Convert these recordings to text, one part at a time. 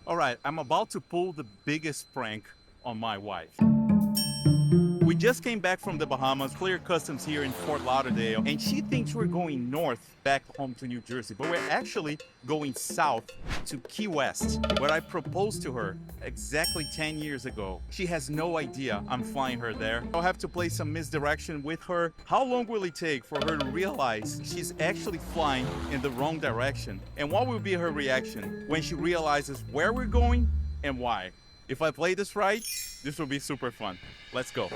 All right, I'm about to pull the biggest prank on my wife. We just came back from the Bahamas, cleared customs here in Fort Lauderdale, and she thinks we're going north back home to New Jersey, but we're actually going south to Key West, where I proposed to her exactly 10 years ago. She has no idea I'm flying her there. I'll have to play some misdirection with her. How long will it take for her to realize she's actually flying in the wrong direction? And what will be her reaction when she realizes where we're going and why? If I play this right, this will be super fun. Let's go.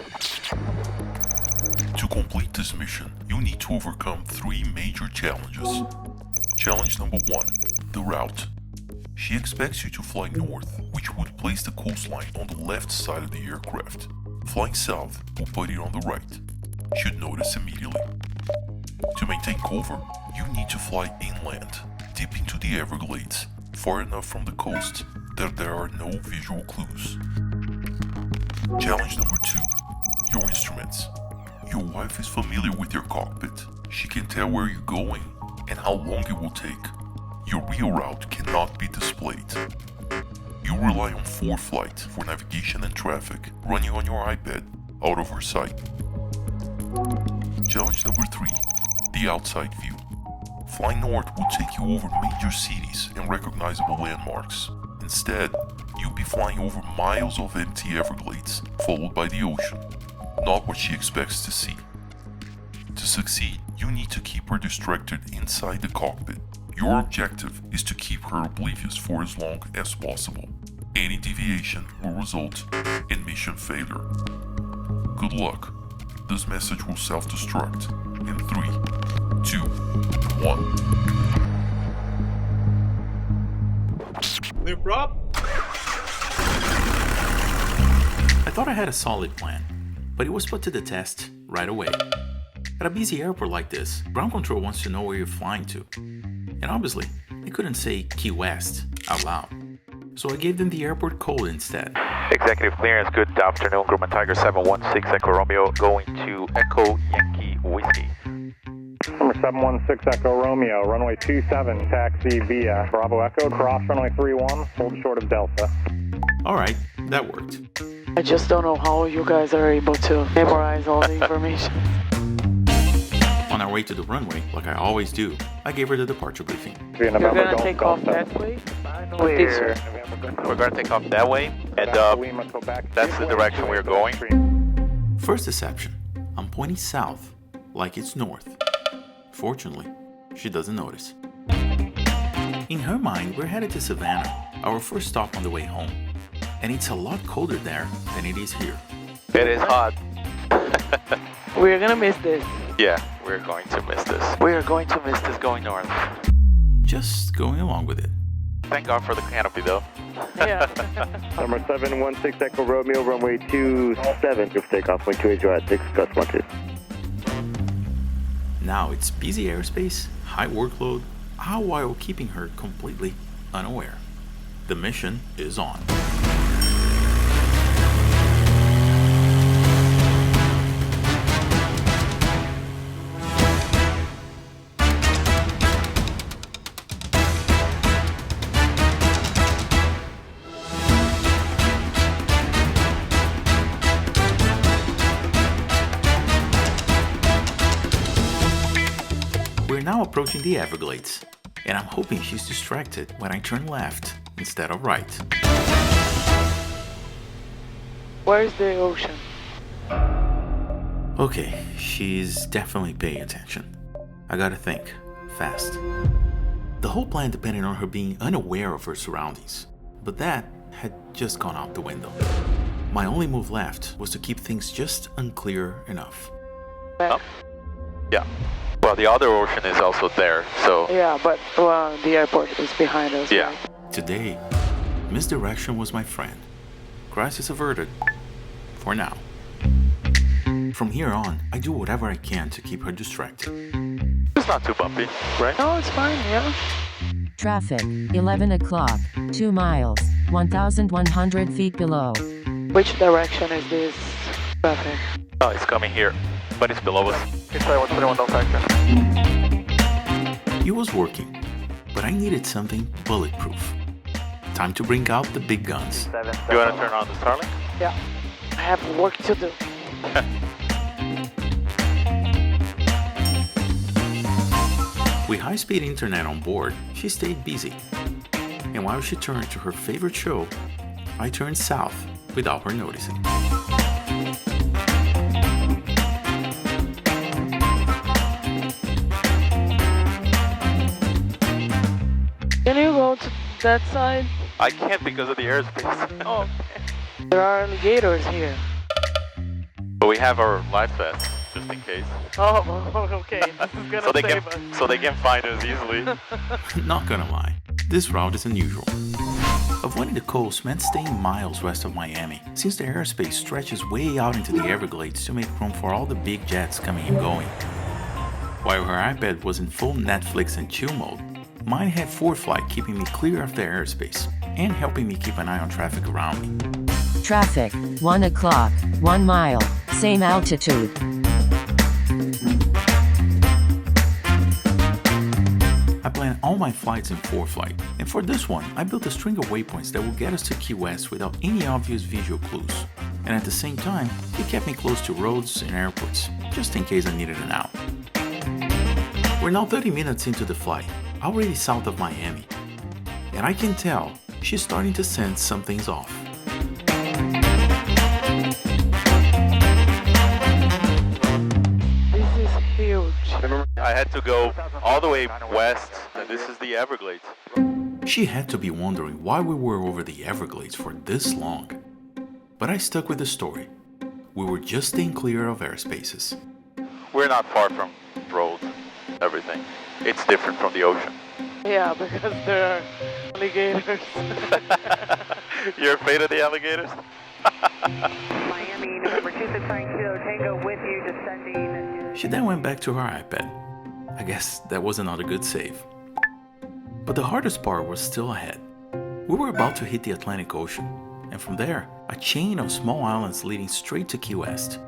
To complete this mission, you need to overcome 3 major challenges. Challenge number 1, the route. She expects you to fly north, which would place the coastline on the left side of the aircraft. Flying south will put it on the right. Should notice immediately. To maintain cover, you need to fly inland, deep into the Everglades, far enough from the coast that there are no visual clues. Challenge number 2, your instruments. Your wife is familiar with your cockpit. She can tell where you're going and how long it will take. Your real route cannot be displayed. You rely on ForeFlight for navigation and traffic, running on your iPad, out of her sight. Challenge number 3, the outside view. Flying north will take you over major cities and recognizable landmarks. Instead, you'll be flying over miles of empty Everglades, followed by the ocean. Not what she expects to see. To succeed, you need to keep her distracted inside the cockpit. Your objective is to keep her oblivious for as long as possible. Any deviation will result in mission failure. Good luck. This message will self-destruct in 3, 2, 1. Clear prop? I thought I had a solid plan, but it was put to the test right away. At a busy airport like this, ground control wants to know where you're flying to. And obviously, they couldn't say Key West out loud. So I gave them the airport code instead. Executive clearance, good afternoon. Grumman Tiger 716 Echo Romeo going to Echo Yankee Whiskey. Number 716 Echo Romeo, runway 27, taxi via Bravo Echo, cross runway 31, hold short of Delta. Alright, that worked. I just don't know how you guys are able to memorize all the information. On our way to the runway, like I always do, I gave her the departure briefing. You're gonna take off that way? Clear. We're gonna take off that way, and that's the direction we're going. First deception, I'm pointing south, like it's north. Fortunately, she doesn't notice. In her mind, we're headed to Savannah, our first stop on the way home. And it's a lot colder there than it is here. It is hot. We're gonna miss this. Yeah, we're going to miss this. We are going to miss this going north. Just going along with it. Thank God for the canopy, though. Yeah. Number 716 Echo Romeo, runway 27, give takeoff, wind 280 at 6, gust 12. Now it's busy airspace, high workload, all while keeping her completely unaware. The mission is on. We're now approaching the Everglades, and I'm hoping she's distracted when I turn left instead of right. Where's the ocean? Okay, she's definitely paying attention. I gotta think, fast. The whole plan depended on her being unaware of her surroundings, but that had just gone out the window. My only move left was to keep things just unclear enough. Oh. Yeah. Well, the other ocean is also there, so... Yeah, but the airport is behind us. Yeah. Right? Today, misdirection was my friend. Crisis averted. For now. From here on, I do whatever I can to keep her distracted. It's not too bumpy, right? No, it's fine, yeah. Traffic, 11 o'clock, 2 miles, 1,100 feet below. Which direction is this traffic? Oh, it's coming here, but it's below us. It's 121, no factor. It was working, but I needed something bulletproof. Time to bring out the big guns. You want to turn on the Starlink? Yeah. I have work to do. With high-speed internet on board, she stayed busy. And while she turned to her favorite show, I turned south without her noticing. Can you go to that side? I can't because of the airspace. Oh, okay. There are alligators here. But we have our life vests, just in case. Oh, okay. This is gonna So they save can, us. so they can find us easily. Not gonna lie, this route is unusual. Avoiding the coast meant staying miles west of Miami, since the airspace stretches way out into the Everglades to make room for all the big jets coming and going. While her iPad was in full Netflix and chill mode, mine had ForeFlight keeping me clear of the airspace and helping me keep an eye on traffic around me. Traffic, 1 o'clock, 1 mile, same altitude. I plan all my flights in ForeFlight, and for this one, I built a string of waypoints that will get us to Key West without any obvious visual clues. And at the same time, it kept me close to roads and airports, just in case I needed an out. We're now 30 minutes into the flight, already south of Miami, and I can tell she's starting to sense something's off. This is huge. I had to go all the way west, and this is the Everglades. She had to be wondering why we were over the Everglades for this long. But I stuck with the story. We were just staying clear of airspaces. We're not far from roads, everything. It's different from the ocean. Yeah, because there are alligators. You're afraid of the alligators? Miami, November 2692, Tango with you, descending. She then went back to her iPad. I guess that was another good save. But the hardest part was still ahead. We were about to hit the Atlantic Ocean, and from there, a chain of small islands leading straight to Key West.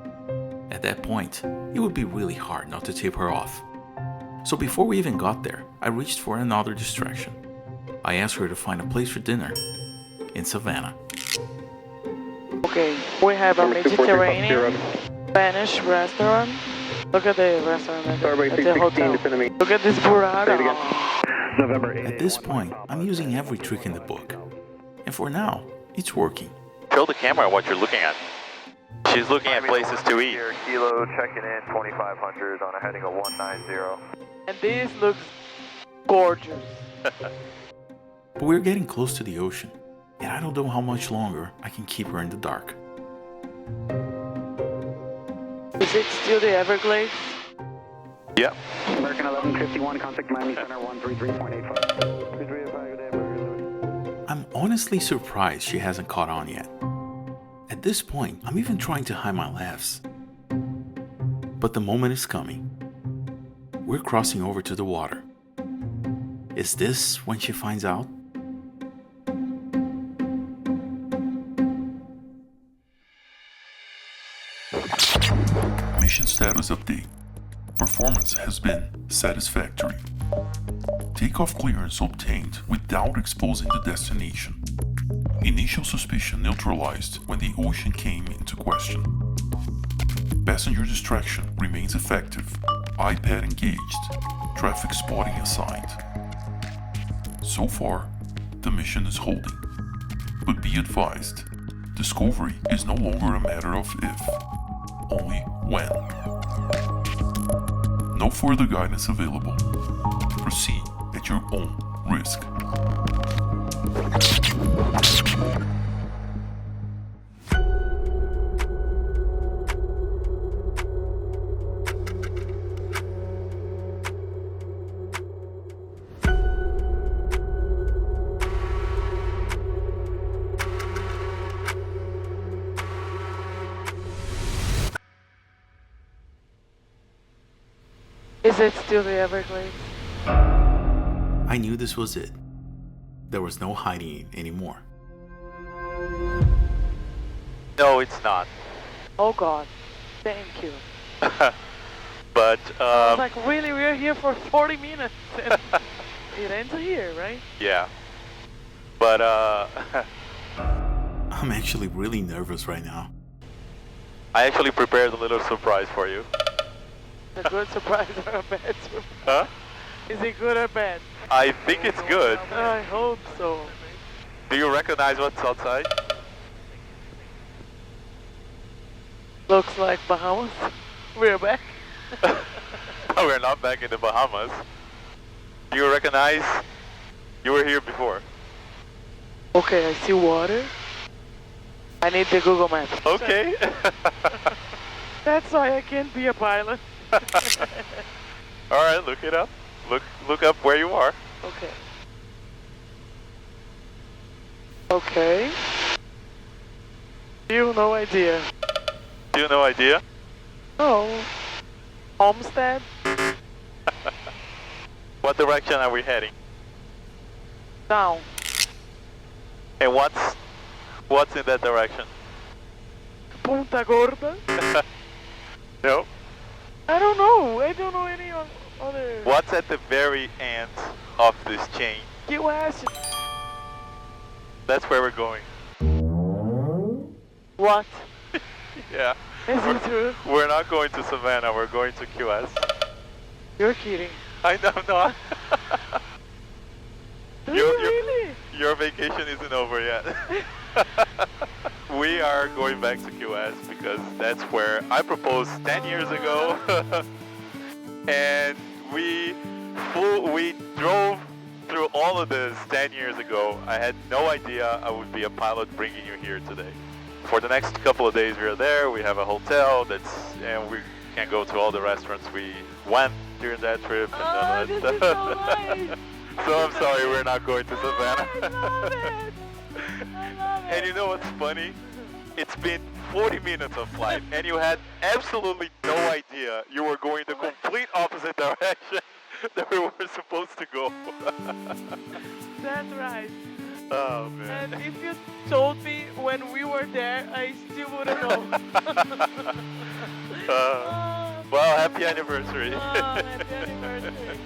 At that point, it would be really hard not to tip her off. So before we even got there, I reached for another distraction. I asked her to find a place for dinner in Savannah. Okay, we have a Mediterranean Spanish restaurant. Look at the restaurant at the hotel. Look at this burrata. At this point, I'm using every trick in the book. And for now, it's working. Show the camera what you're looking at. She's looking at places to eat. Kilo checking in 2500 on a heading of 190. And this looks gorgeous. But we're getting close to the ocean, and I don't know how much longer I can keep her in the dark. Is it still the Everglades? Yep. American 1151, contact Miami Center 133.85. I'm honestly surprised she hasn't caught on yet. At this point, I'm even trying to hide my laughs. But the moment is coming. We're crossing over to the water. Is this when she finds out? Mission status update. Performance has been satisfactory. Takeoff clearance obtained without exposing the destination. Initial suspicion neutralized when the ocean came into question. Passenger distraction remains effective. iPad engaged. Traffic spotting assigned. So far, the mission is holding. But be advised, discovery is no longer a matter of if, only when. No further guidance available. Proceed at your own risk. Is it still the Everglades? I knew this was it. There was no hiding it anymore. No, it's not. Oh God, thank you. But, I was like, really, we're here for 40 minutes and it ends here, right? yeah. But I'm actually really nervous right now. I actually prepared a little surprise for you. A good surprise or a bad surprise? Huh? Is it good or bad? I think it's good. I hope so. Do you recognize what's outside? Looks like Bahamas. We're back. No, we're not back in the Bahamas. Do you recognize? You were here before. Okay, I see water. I need the Google Maps. Okay. That's why I can't be a pilot. All right, look it up. Look up where you are. Okay. Okay. You no idea. Do you no idea? No. Homestead? What direction are we heading? Down. And what's in that direction? Punta Gorda? No. I don't know. I don't know any other. What's at the very end of this chain? Key West. That's where we're going. What? Yeah. Is it true? We're not going to Savannah. We're going to QS. You're kidding. I know, no. Really? Your vacation isn't over yet. We are going back to QS because that's where I proposed 10 years ago. And we drove through all of this 10 years ago. I had no idea I would be a pilot bringing you here today. For the next couple of days we are there. We have a hotel and we can go to all the restaurants we went during that trip. And all that this stuff. is so nice. So I'm sorry we're not going to Savannah. I love it. I love it. And you know what's funny? It's been 40 minutes of flight and you had absolutely no idea you were going the complete opposite direction that we were supposed to go. That's right. Oh man. And if you told me when we were there, I still wouldn't know. Well, happy anniversary. Happy anniversary.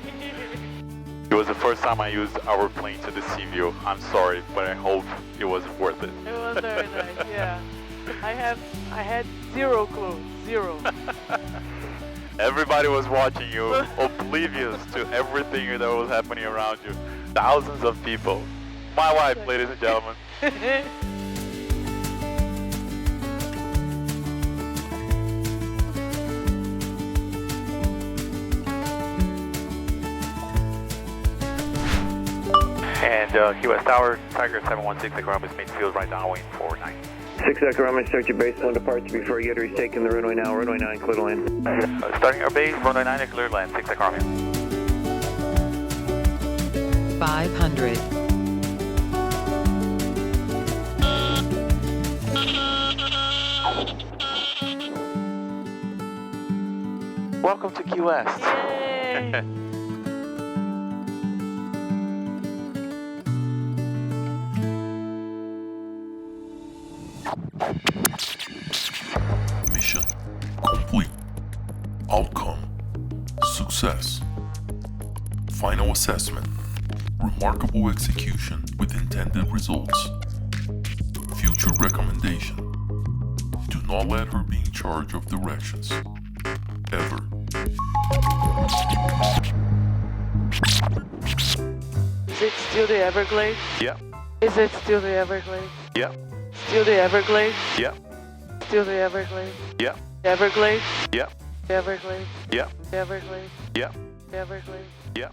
It was the first time I used our plane to the sea view. I'm sorry, but I hope it was worth it. It was very nice, yeah. I had zero clue, zero. Everybody was watching you, oblivious to everything that was happening around you. Thousands of people. My wife, ladies and gentlemen. And Key West Tower, Tiger 716 at Grumman Midfield right now, waiting for 9. 6 Echo Grumman, start your base 1 departure before you get retaken the runway now, runway 9, clear to land. Starting our base, runway 9 at clear land, 6 at Grumman. 500. Welcome to Key West. Yay! Mission complete. Outcome success. Final assessment. Remarkable execution with intended results. Future recommendation. Do not let her be in charge of directions. Ever. Is it still the Everglades? Yeah. Is it still the Everglades? Yeah. Still the Everglades? Yeah. Still the Everglades? Yeah. The Everglades? Yeah. The Everglades? Yeah. The Everglades? Yeah. The Everglades? Yeah.